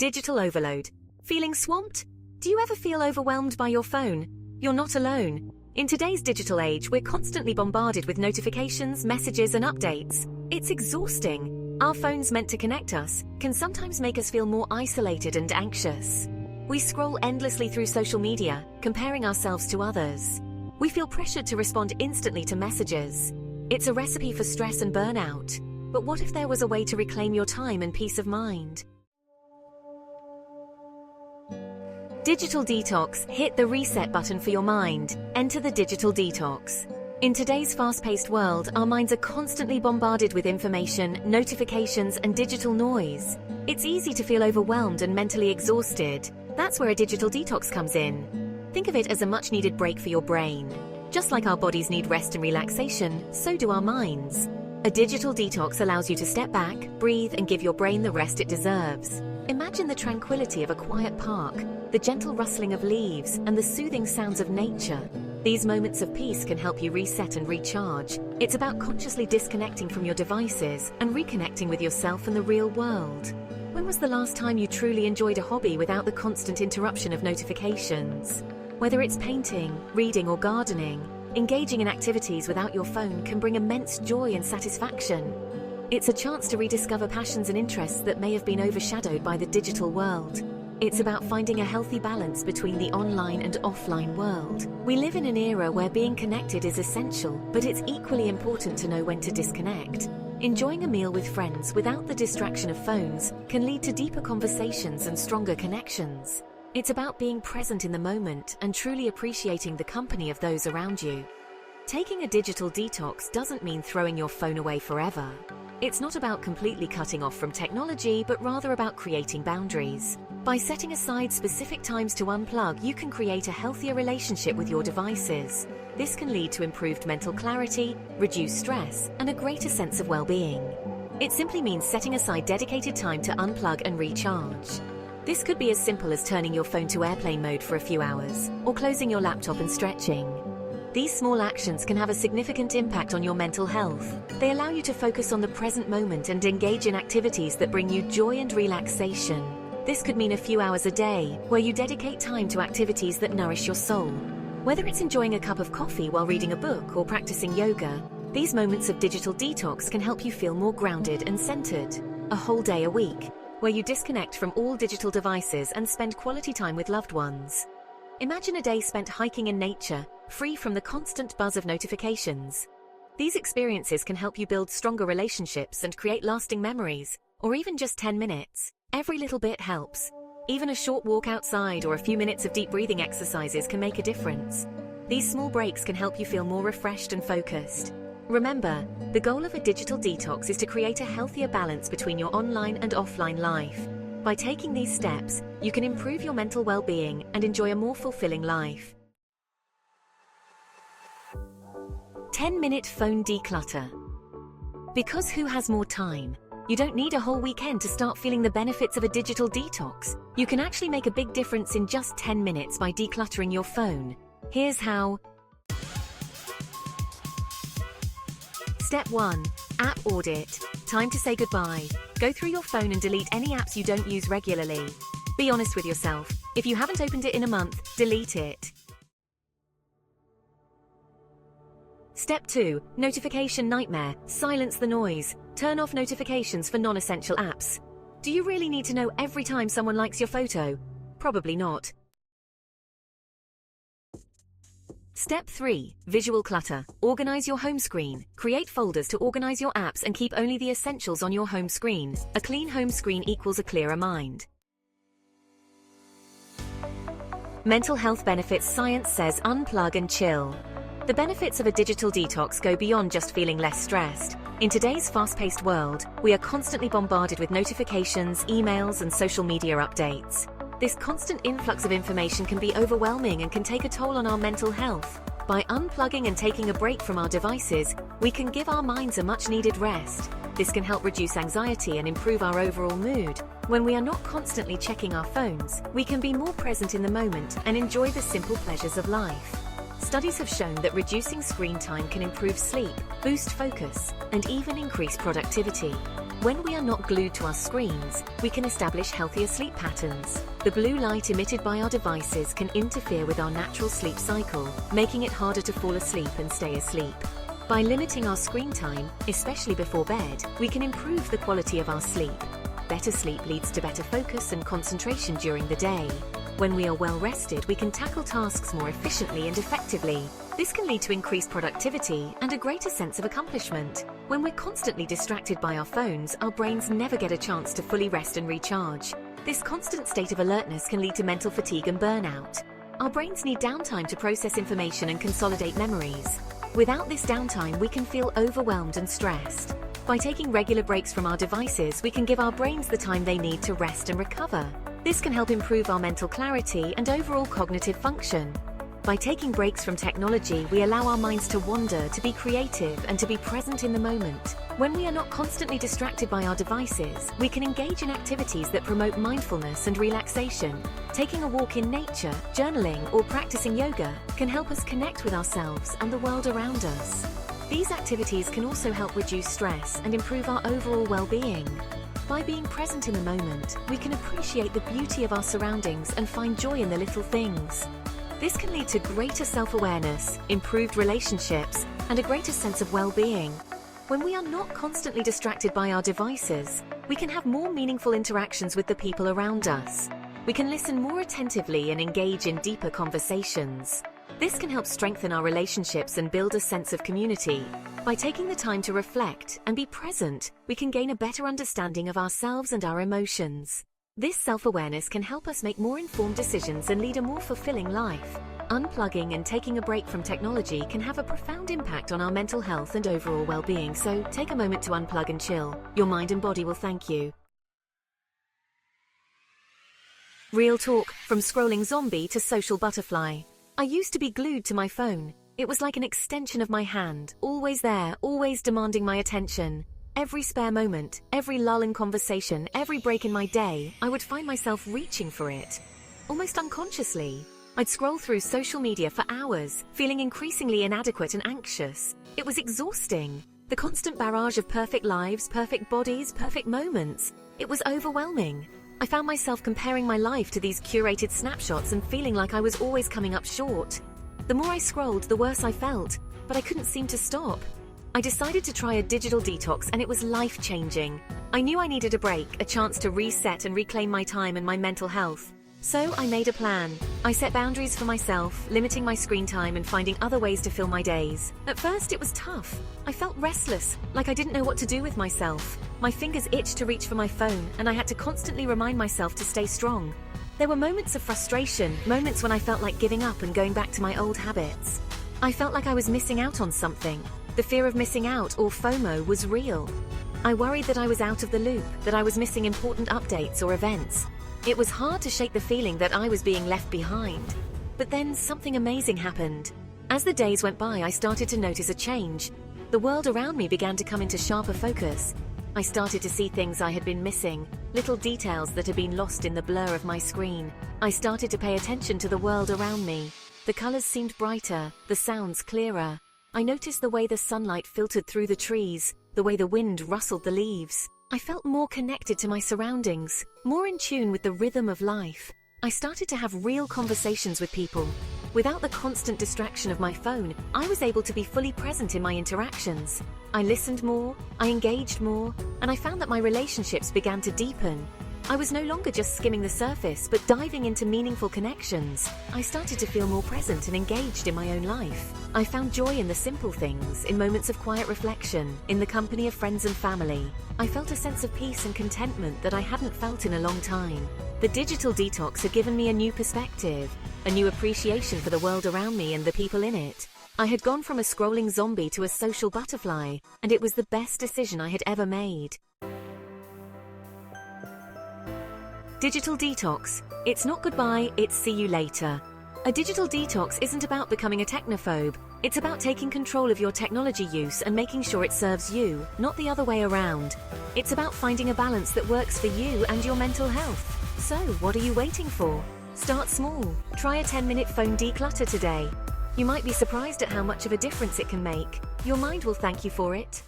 Digital overload. Feeling swamped? Do you ever feel overwhelmed by your phone? You're not alone. In today's digital age, we're constantly bombarded with notifications, messages, and updates. It's exhausting. Our phones, meant to connect us, can sometimes make us feel more isolated and anxious. We scroll endlessly through social media, comparing ourselves to others. We feel pressured to respond instantly to messages. It's a recipe for stress and burnout. But what if there was a way to reclaim your time and peace of mind? Digital Detox. Hit the reset button for your mind. Enter the Digital Detox. In today's fast-paced world, our minds are constantly bombarded with information, notifications, and digital noise. It's easy to feel overwhelmed and mentally exhausted. That's where a digital detox comes in. Think of it as a much-needed break for your brain. Just like our bodies need rest and relaxation, so do our minds. A digital detox allows you to step back, breathe, and give your brain the rest it deserves. Imagine the tranquility of a quiet park, the gentle rustling of leaves, and the soothing sounds of nature. These moments of peace can help you reset and recharge. It's about consciously disconnecting from your devices and reconnecting with yourself and the real world. When was the last time you truly enjoyed a hobby without the constant interruption of notifications? Whether it's painting, reading, or gardening, engaging in activities without your phone can bring immense joy and satisfaction. It's a chance to rediscover passions and interests that may have been overshadowed by the digital world. It's about finding a healthy balance between the online and offline world. We live in an era where being connected is essential, but it's equally important to know when to disconnect. Enjoying a meal with friends without the distraction of phones can lead to deeper conversations and stronger connections. It's about being present in the moment and truly appreciating the company of those around you. Taking a digital detox doesn't mean throwing your phone away forever. It's not about completely cutting off from technology, but rather about creating boundaries. By setting aside specific times to unplug, you can create a healthier relationship with your devices. This can lead to improved mental clarity, reduced stress, and a greater sense of well-being. It simply means setting aside dedicated time to unplug and recharge. This could be as simple as turning your phone to airplane mode for a few hours, or closing your laptop and stretching. These small actions can have a significant impact on your mental health. They allow you to focus on the present moment and engage in activities that bring you joy and relaxation. This could mean a few hours a day, where you dedicate time to activities that nourish your soul. Whether it's enjoying a cup of coffee while reading a book or practicing yoga, these moments of digital detox can help you feel more grounded and centered. A whole day a week, where you disconnect from all digital devices and spend quality time with loved ones. Imagine a day spent hiking in nature, free from the constant buzz of notifications. These experiences can help you build stronger relationships and create lasting memories, or even just 10 minutes. Every little bit helps. Even a short walk outside or a few minutes of deep breathing exercises can make a difference. These small breaks can help you feel more refreshed and focused. Remember, the goal of a digital detox is to create a healthier balance between your online and offline life. By taking these steps, you can improve your mental well-being and enjoy a more fulfilling life. 10-minute phone declutter. Because who has more time? You don't need a whole weekend to start feeling the benefits of a digital detox. You can actually make a big difference in just 10 minutes by decluttering your phone. Here's how. Step 1. App audit. Time to say goodbye. Go through your phone and delete any apps you don't use regularly. Be honest with yourself. If you haven't opened it in a month, delete it. Step 2. Notification nightmare. Silence the noise. Turn off notifications for non-essential apps. Do you really need to know every time someone likes your photo? Probably not. Step 3. Visual clutter. Organize your home screen. Create folders to organize your apps and keep only the essentials on your home screen. A clean home screen equals a clearer mind. Mental health benefits. Science says unplug and chill. The benefits of a digital detox go beyond just feeling less stressed. In today's fast-paced world, we are constantly bombarded with notifications, emails, and social media updates. This constant influx of information can be overwhelming and can take a toll on our mental health. By unplugging and taking a break from our devices, we can give our minds a much-needed rest. This can help reduce anxiety and improve our overall mood. When we are not constantly checking our phones, we can be more present in the moment and enjoy the simple pleasures of life. Studies have shown that reducing screen time can improve sleep, boost focus, and even increase productivity. When we are not glued to our screens, we can establish healthier sleep patterns. The blue light emitted by our devices can interfere with our natural sleep cycle, making it harder to fall asleep and stay asleep. By limiting our screen time, especially before bed, we can improve the quality of our sleep. Better sleep leads to better focus and concentration during the day. When we are well rested, we can tackle tasks more efficiently and effectively. This can lead to increased productivity and a greater sense of accomplishment. When we're constantly distracted by our phones, our brains never get a chance to fully rest and recharge. This constant state of alertness can lead to mental fatigue and burnout. Our brains need downtime to process information and consolidate memories. Without this downtime, we can feel overwhelmed and stressed. By taking regular breaks from our devices, we can give our brains the time they need to rest and recover. This can help improve our mental clarity and overall cognitive function. By taking breaks from technology, we allow our minds to wander, to be creative, and to be present in the moment. When we are not constantly distracted by our devices, we can engage in activities that promote mindfulness and relaxation. Taking a walk in nature, journaling, or practicing yoga can help us connect with ourselves and the world around us. These activities can also help reduce stress and improve our overall well-being. By being present in the moment, we can appreciate the beauty of our surroundings and find joy in the little things. This can lead to greater self-awareness, improved relationships, and a greater sense of well-being. When we are not constantly distracted by our devices, we can have more meaningful interactions with the people around us. We can listen more attentively and engage in deeper conversations. This can help strengthen our relationships and build a sense of community. By taking the time to reflect and be present, we can gain a better understanding of ourselves and our emotions. This self-awareness can help us make more informed decisions and lead a more fulfilling life. Unplugging and taking a break from technology can have a profound impact on our mental health and overall well-being, so take a moment to unplug and chill. Your mind and body will thank you. Real talk, from scrolling zombie to social butterfly. I used to be glued to my phone. It was like an extension of my hand, always there, always demanding my attention. Every spare moment, every lull in conversation, every break in my day, I would find myself reaching for it. Almost unconsciously, I'd scroll through social media for hours, feeling increasingly inadequate and anxious. It was exhausting. The constant barrage of perfect lives, perfect bodies, perfect moments. It was overwhelming. I found myself comparing my life to these curated snapshots and feeling like I was always coming up short. The more I scrolled, the worse I felt, but I couldn't seem to stop. I decided to try a digital detox, and it was life-changing. I knew I needed a break, a chance to reset and reclaim my time and my mental health. So I made a plan. I set boundaries for myself, limiting my screen time and finding other ways to fill my days. At first, it was tough. I felt restless, like I didn't know what to do with myself. My fingers itched to reach for my phone, and I had to constantly remind myself to stay strong. There were moments of frustration, moments when I felt like giving up and going back to my old habits. I felt like I was missing out on something. The fear of missing out, or FOMO, was real. I worried that I was out of the loop, that I was missing important updates or events. It was hard to shake the feeling that I was being left behind. But then something amazing happened. As the days went by, I started to notice a change. The world around me began to come into sharper focus. I started to see things I had been missing, little details that had been lost in the blur of my screen. I started to pay attention to the world around me. The colors seemed brighter, the sounds clearer. I noticed the way the sunlight filtered through the trees, the way the wind rustled the leaves. I felt more connected to my surroundings, more in tune with the rhythm of life. I started to have real conversations with people. Without the constant distraction of my phone, I was able to be fully present in my interactions. I listened more, I engaged more, and I found that my relationships began to deepen. I was no longer just skimming the surface, but diving into meaningful connections. I started to feel more present and engaged in my own life. I found joy in the simple things, in moments of quiet reflection, in the company of friends and family. I felt a sense of peace and contentment that I hadn't felt in a long time. The digital detox had given me a new perspective, a new appreciation for the world around me and the people in it. I had gone from a scrolling zombie to a social butterfly, and it was the best decision I had ever made. Digital detox. It's not goodbye, it's see you later. A digital detox isn't about becoming a technophobe. It's about taking control of your technology use and making sure it serves you, not the other way around. It's about finding a balance that works for you and your mental health. So, what are you waiting for? Start small. Try a 10-minute phone declutter today. You might be surprised at how much of a difference it can make. Your mind will thank you for it.